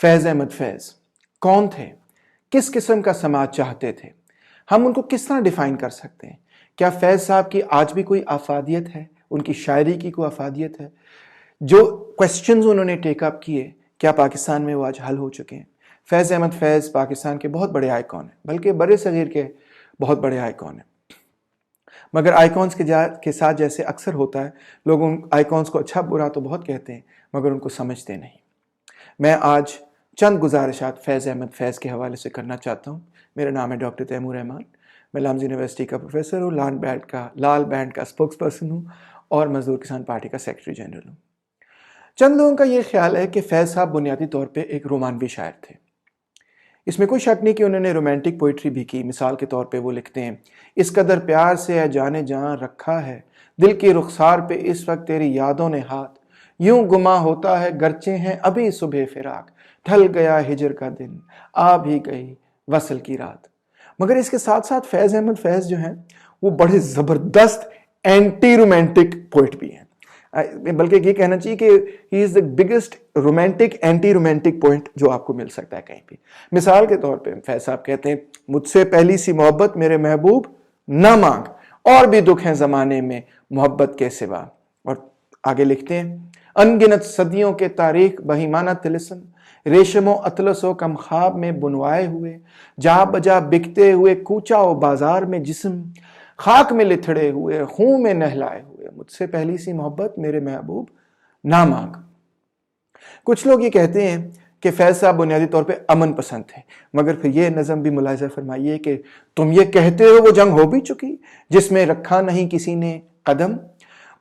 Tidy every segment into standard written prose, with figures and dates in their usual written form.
فیض احمد فیض کون تھے؟ کس قسم کا سماج چاہتے تھے؟ ہم ان کو کس طرح ڈیفائن کر سکتے ہیں؟ کیا فیض صاحب کی آج بھی کوئی افادیت ہے؟ ان کی شاعری کی کوئی افادیت ہے؟ جو کوسچنز انہوں نے ٹیک اپ کیے، کیا پاکستان میں وہ آج حل ہو چکے ہیں؟ فیض احمد فیض پاکستان کے بہت بڑے آئیکن ہیں، بلکہ برِ صغیر کے بہت بڑے آئیکن ہیں، مگر آئیکونس کے ساتھ جیسے اکثر ہوتا ہے، لوگ ان آئیکونس کو اچھا برا تو بہت کہتے ہیں مگر ان کو سمجھتے نہیں۔ میں آج چند گزارشات فیض احمد فیض کے حوالے سے کرنا چاہتا ہوں۔ میرا نام ہے ڈاکٹر تیمور رحمان، میں لامز یونیورسٹی کا پروفیسر ہوں، لال بینڈ کا اسپوکس پرسن ہوں اور مزدور کسان پارٹی کا سیکرٹری جنرل ہوں۔ چند لوگوں کا یہ خیال ہے کہ فیض صاحب بنیادی طور پہ ایک رومانوی شاعر تھے۔ اس میں کوئی شک نہیں کہ انہوں نے رومانٹک پوئٹری بھی کی۔ مثال کے طور پہ وہ لکھتے ہیں، اس قدر پیار سے اے جانے جہاں رکھا ہے، دل کی رخسار پہ اس وقت تیری یادوں نے ہاتھ، یوں گما ہوتا ہے گرچہ ہیں ابھی صبح فراق، ڈھل گیا ہجر کا دن، آ بھی گئی وصل کی رات۔ مگر اس کے ساتھ ساتھ فیض احمد فیض جو ہیں وہ بڑے زبردست اینٹی رومانٹک پوئٹ بھی ہیں، بلکہ یہ کہنا چاہیے کہ he is the biggest romantic anti romantic point جو آپ کو مل سکتا ہے کہیں بھی۔ مثال کے طور پہ فیض صاحب کہتے ہیں، مجھ سے پہلی سی محبت میرے محبوب نہ مانگ، اور بھی دکھ ہیں زمانے میں محبت کے سوا۔ اور آگے لکھتے ہیں، انگنت صدیوں کے تاریخ بہیمانہ طلسم، ریشم و اطلس و کم خواب میں بنوائے ہوئے، جا بجا بکتے ہوئے کوچا و بازار میں جسم، خاک میں لتھڑے ہوئے خون میں نہلائے ہوئے، مجھ سے پہلی سی محبت میرے محبوب نہ مانگ۔ کچھ لوگ یہ کہتے ہیں کہ فیض صاحب بنیادی طور پہ امن پسند تھے، مگر پھر یہ نظم بھی ملاحظہ فرمائیے کہ تم یہ کہتے ہو وہ جنگ ہو بھی چکی جس میں رکھا نہیں کسی نے قدم،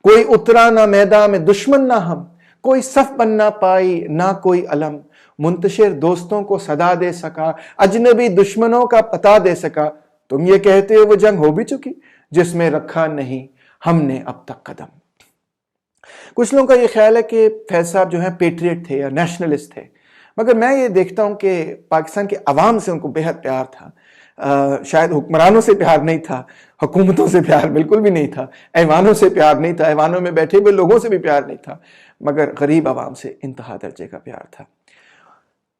کوئی اترا نہ میدان میں دشمن نہ ہم، کوئی صف بن نہ پائی نہ کوئی علم، منتشر دوستوں کو صدا دے سکا، اجنبی دشمنوں کا پتہ دے سکا، تم یہ کہتے ہو وہ جنگ ہو بھی چکی جس میں رکھا نہیں ہم نے اب تک قدم۔ کچھ لوگوں کا یہ خیال ہے کہ فیض صاحب جو ہیں پیٹریٹ تھے یا نیشنلسٹ تھے، مگر میں یہ دیکھتا ہوں کہ پاکستان کے عوام سے ان کو بہت پیار تھا۔ شاید حکمرانوں سے پیار نہیں تھا، حکومتوں سے پیار بالکل بھی نہیں تھا، ایوانوں سے پیار نہیں تھا، ایوانوں میں بیٹھے ہوئے لوگوں سے بھی پیار نہیں تھا، مگر غریب عوام سے انتہا درجے کا پیار تھا۔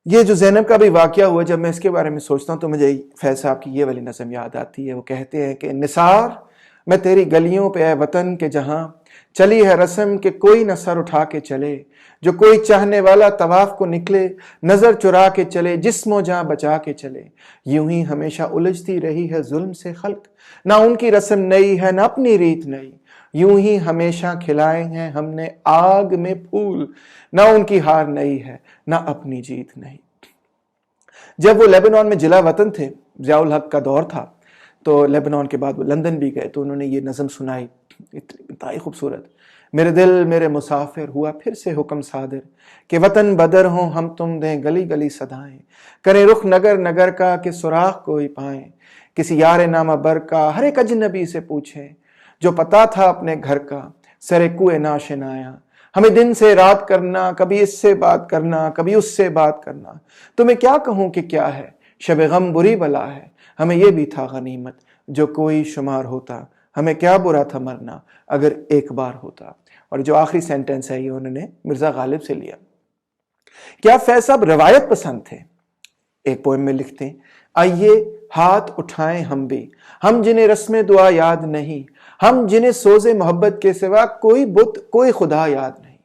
یہ جو زینب کا بھی واقعہ ہوا، جب میں اس کے بارے میں سوچتا ہوں تو مجھے فیض صاحب کی یہ والی نظم یاد آتی ہے۔ وہ کہتے ہیں کہ نثار میں تیری گلیوں پہ اے وطن کے جہاں، چلی ہے رسم کہ کوئی نہ سر اٹھا کے چلے، جو کوئی چاہنے والا طواف کو نکلے، نظر چرا کے چلے، جسم و جاں بچا کے چلے، یوں ہی ہمیشہ الجھتی رہی ہے ظلم سے خلق، نہ ان کی رسم نئی ہے نہ اپنی ریت نئی، یوں ہی ہمیشہ کھلائے ہیں ہم نے آگ میں پھول، نہ ان کی ہار نئی ہے نہ اپنی جیت نئی۔ جب وہ لیبنان میں جلا وطن تھے، ضیاء الحق کا دور تھا، تو لیبنان کے بعد وہ لندن بھی گئے تو انہوں نے یہ نظم سنائی، انتہائی خوبصورت۔ میرے دل میرے مسافر ہوا پھر سے حکم صادر، کہ وطن بدر ہوں ہم تم دیں گلی گلی صدائیں، کریں رخ نگر نگر کا کہ سراغ کوئی پائیں، کسی یار نامہ بر کا ہر ایک اجنبی سے پوچھیں، جو پتا تھا اپنے گھر کا سر کوئے ناشنایا، ہمیں دن سے رات کرنا، کبھی اس سے بات کرنا کبھی اس سے بات کرنا، تمہیں کیا کہوں کہ کیا ہے شب غم بری بلا ہے، ہمیں یہ بھی تھا غنیمت جو کوئی شمار ہوتا، ہمیں کیا برا تھا مرنا اگر ایک بار ہوتا۔ اور جو آخری سینٹنس ہے یہ انہوں نے مرزا غالب سے لیا۔ کیا فیض صاحب روایت پسند تھے؟ ایک پوئم میں لکھتے ہیں، آئیے ہاتھ اٹھائیں ہم بھی، ہم جنہیں رسم دعا یاد نہیں، ہم جنہیں سوز محبت کے سوا کوئی بت کوئی خدا یاد نہیں۔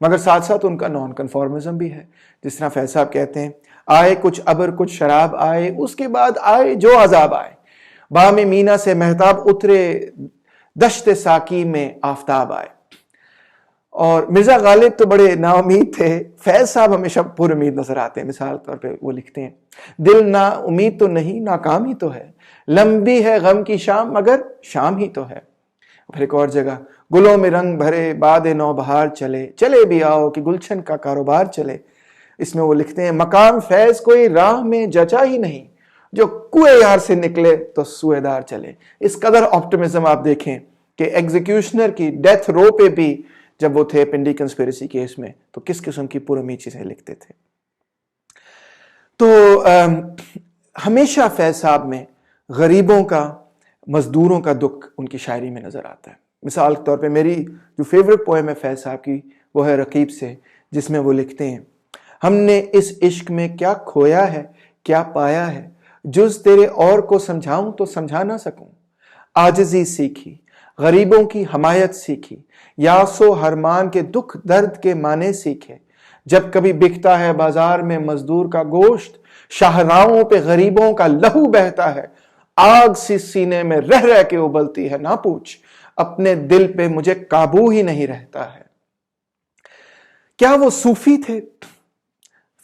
مگر ساتھ ساتھ ان کا نان کنفارمزم بھی ہے، جس طرح فیض صاحب کہتے ہیں، آئے کچھ ابر کچھ شراب آئے، اس کے بعد آئے جو عذاب آئے، بام مینا سے مہتاب اترے، دشت ساکی میں آفتاب آئے۔ اور مرزا غالب تو بڑے نا امید تھے، فیض صاحب ہمیشہ پر امید نظر آتے ہیں۔ مثال طور پہ وہ لکھتے ہیں، دل نا امید تو نہیں ناکام ہی تو ہے، لمبی ہے غم کی شام مگر شام ہی تو ہے۔ پھر ایک اور جگہ، گلوں میں رنگ بھرے باد نو بہار چلے، چلے بھی آؤ کہ گلشن کا کاروبار چلے۔ اس میں وہ لکھتے ہیں، مقام فیض کوئی راہ میں جچا ہی نہیں، جو کوئے یار سے نکلے تو سوئے دار چلے۔ اس قدر آپٹمزم آپ دیکھیں کہ ایگزیکیوشنر کی ڈیتھ رو پہ بھی جب وہ تھے پنڈی کنسپیریسی کیس میں تو کس قسم کی پر امید چیزیں لکھتے تھے۔ تو ہمیشہ فیض صاحب میں غریبوں کا، مزدوروں کا دکھ ان کی شاعری میں نظر آتا ہے۔ مثال کے طور پہ میری جو فیوریٹ پوئم ہے فیض صاحب کی وہ ہے رقیب سے، جس میں وہ لکھتے ہیں، ہم نے اس عشق میں کیا کھویا ہے کیا پایا ہے، جز تیرے اور کو سمجھاؤں تو سمجھا نہ سکوں۔ عاجزی سیکھی، غریبوں کی حمایت سیکھی، یاس و ہرمان کے دکھ درد کے معنی سیکھے۔ جب کبھی بکتا ہے بازار میں مزدور کا گوشت، شاہراہوں پہ غریبوں کا لہو بہتا ہے۔ آگ سی سینے میں رہ رہ کے ابلتی ہے، نہ پوچھ، اپنے دل پہ مجھے قابو ہی نہیں رہتا ہے۔ کیا وہ صوفی تھے؟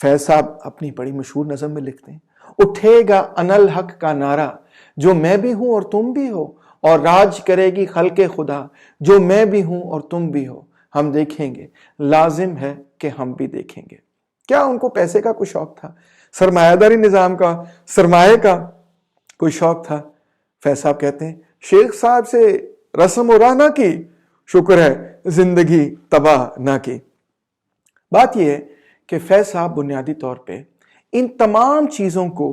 فیض صاحب اپنی بڑی مشہور نظم میں لکھتے ہیں، اٹھے گا انالحق کا نعرہ، جو میں بھی ہوں اور تم بھی ہو، اور راج کرے گی خلق خدا، جو میں بھی ہوں اور تم بھی ہو۔ ہم دیکھیں گے، لازم ہے کہ ہم بھی دیکھیں گے۔ کیا ان کو پیسے کا کوئی شوق تھا؟ سرمایہ داری نظام کا، سرمایہ کا کوئی شوق تھا؟ فیض صاحب کہتے ہیں، شیخ صاحب سے رسم و راہ نہ کی، شکر ہے زندگی تباہ نہ کی۔ بات یہ ہے کہ فیض صاحب بنیادی طور پہ ان تمام چیزوں کو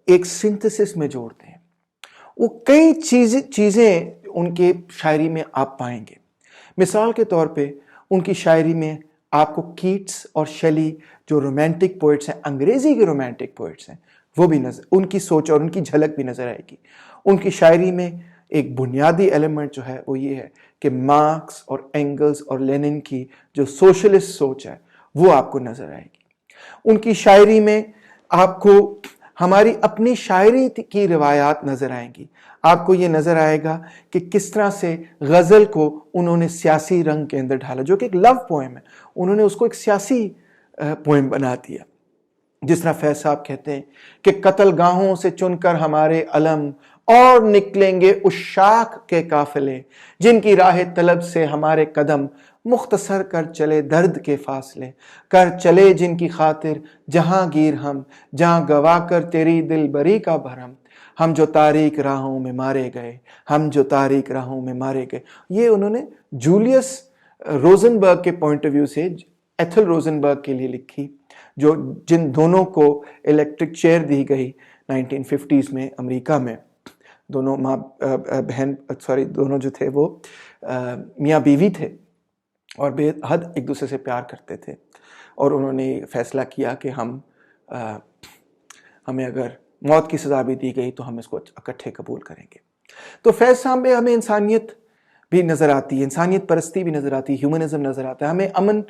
ایک سنتھسس میں جوڑتے ہیں۔ وہ کئی چیزیں ان کے شاعری میں آپ پائیں گے۔ مثال کے طور پہ ان کی شاعری میں آپ کو کیٹس اور شیلی جو رومانٹک پوئٹس ہیں، انگریزی کے رومانٹک پوئٹس ہیں، وہ بھی ان کی سوچ اور ان کی جھلک بھی نظر آئے گی۔ ان کی شاعری میں ایک بنیادی ایلیمنٹ جو ہے وہ یہ ہے کہ مارکس اور اینگلز اور لینن کی جو سوشلسٹ سوچ ہے وہ آپ کو نظر آئے گی۔ ان کی شاعری میں آپ کو ہماری اپنی شاعری کی روایات نظر آئیں گی۔ آپ کو یہ نظر آئے گا کہ کس طرح سے غزل کو انہوں نے سیاسی رنگ کے اندر ڈھالا، جو کہ ایک لو پوئم ہے، انہوں نے اس کو ایک سیاسی پوئم بنا دیا۔ جس طرح فیض صاحب کہتے ہیں کہ قتل گاہوں سے چن کر ہمارے علم، اور نکلیں گے عشاق کے قافلے، جن کی راہ طلب سے ہمارے قدم، مختصر کر چلے درد کے فاصلے، کر چلے جن کی خاطر جہاں گیر ہم، جہاں گوا کر تیری دل بری کا بھرم، ہم جو تاریک راہوں میں مارے گئے، ہم جو تاریک راہوں میں مارے گئے۔ یہ انہوں نے جولیس روزنبرگ کے پوائنٹ آف ویو سے ایتھل روزنبرگ کے لیے لکھی، جو جن دونوں کو الیکٹرک چیئر دی گئی 1950s میں امریکہ میں۔ دونوں ماں بہن دونوں جو تھے وہ میاں بیوی تھے اور بے حد ایک دوسرے سے پیار کرتے تھے، اور انہوں نے فیصلہ کیا کہ ہمیں اگر موت کی سزا بھی دی گئی تو ہم اس کو اکٹھے قبول کریں گے۔ تو فیض صاحب میں ہمیں انسانیت بھی نظر آتی ہے، انسانیت پرستی بھی نظر آتی ہے، ہیومنزم نظر آتا ہے، ہمیں امن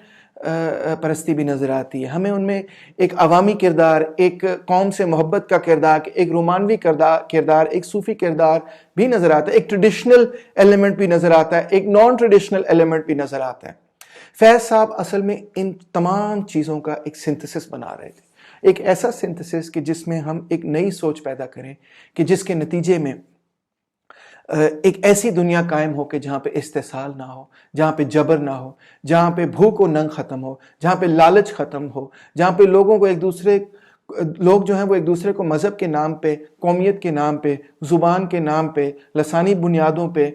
پرستی بھی نظر آتی ہے، ہمیں ان میں ایک عوامی کردار، ایک قوم سے محبت کا کردار، ایک رومانوی کردار، ایک صوفی کردار بھی نظر آتا ہے، ایک ٹریڈیشنل ایلیمنٹ بھی نظر آتا ہے، ایک نان ٹریڈیشنل ایلیمنٹ بھی نظر آتا ہے۔ فیض صاحب اصل میں ان تمام چیزوں کا ایک سنتھسس بنا رہے تھے، ایک ایسا سنتھسس کہ جس میں ہم ایک نئی سوچ پیدا کریں، کہ جس کے نتیجے میں ایک ایسی دنیا قائم ہو کہ جہاں پہ استحصال نہ ہو، جہاں پہ جبر نہ ہو، جہاں پہ بھوک و ننگ ختم ہو، جہاں پہ لالچ ختم ہو، جہاں پہ لوگ جو ہیں وہ ایک دوسرے کو مذہب کے نام پہ، قومیت کے نام پہ، زبان کے نام پہ، لسانی بنیادوں پہ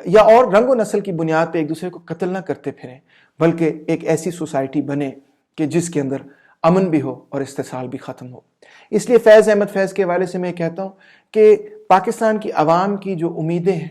یا اور رنگ و نسل کی بنیاد پہ ایک دوسرے کو قتل نہ کرتے پھریں، بلکہ ایک ایسی سوسائٹی بنے کہ جس کے اندر امن بھی ہو اور استحصال بھی ختم ہو۔ اس لیے فیض احمد فیض کے حوالے سے میں کہتا ہوں کہ پاکستان کی عوام کی جو امیدیں ہیں،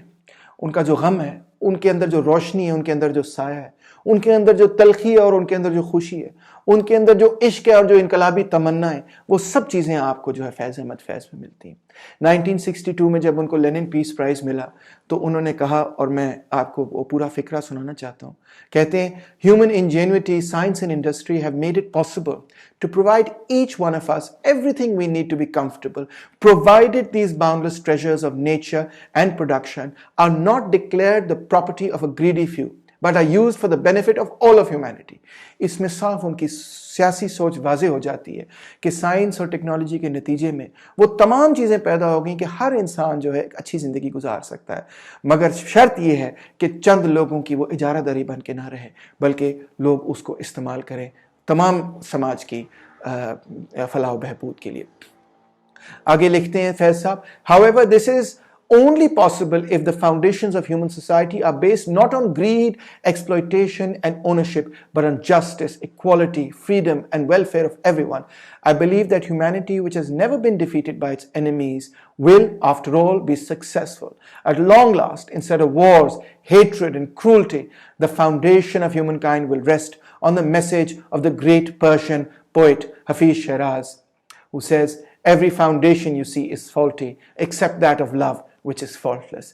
ان کا جو غم ہے، ان کے اندر جو روشنی ہے، ان کے اندر جو سایہ ہے، ان کے اندر جو تلخی ہے اور ان کے اندر جو خوشی ہے، ان کے اندر جو عشق ہے اور جو انقلابی تمنا ہے، وہ سب چیزیں آپ کو جو ہے فیض احمد فیض میں ملتی ہیں۔ 1962 میں جب ان کو لینن پیس پرائز ملا تو انہوں نے کہا، اور میں آپ کو وہ پورا فقرہ سنانا چاہتا ہوں، کہتے ہیں human ingenuity, science and industry have made it possible to provide each one of us everything we need to be comfortable, provided these boundless treasures of nature and production are not declared the property of a greedy few, but are used for the benefit of all of humanity۔ اس میں صاف ان کی سیاسی سوچ واضح ہو جاتی ہے کہ science اور ٹیکنالوجی کے نتیجے میں وہ تمام چیزیں پیدا ہو گئیں کہ ہر انسان جو ہے ایک اچھی زندگی گزار سکتا ہے، مگر شرط یہ ہے کہ چند لوگوں کی وہ اجارہ داری بن کے نہ رہے، بلکہ لوگ اس کو استعمال کریں تمام سماج کی فلاح و بہبود کے لیے۔ آگے لکھتے ہیں فیض صاحب، however this is only possible if the foundations of human society are based not on greed, exploitation and ownership, but on justice, equality, freedom and welfare of everyone. I believe that humanity, which has never been defeated by its enemies, will after all be successful. At long last, instead of wars, hatred and cruelty, the foundation of humankind will rest on the message of the great Persian poet Hafiz Shiraz, who says, every foundation you see is faulty except that of love which is faultless.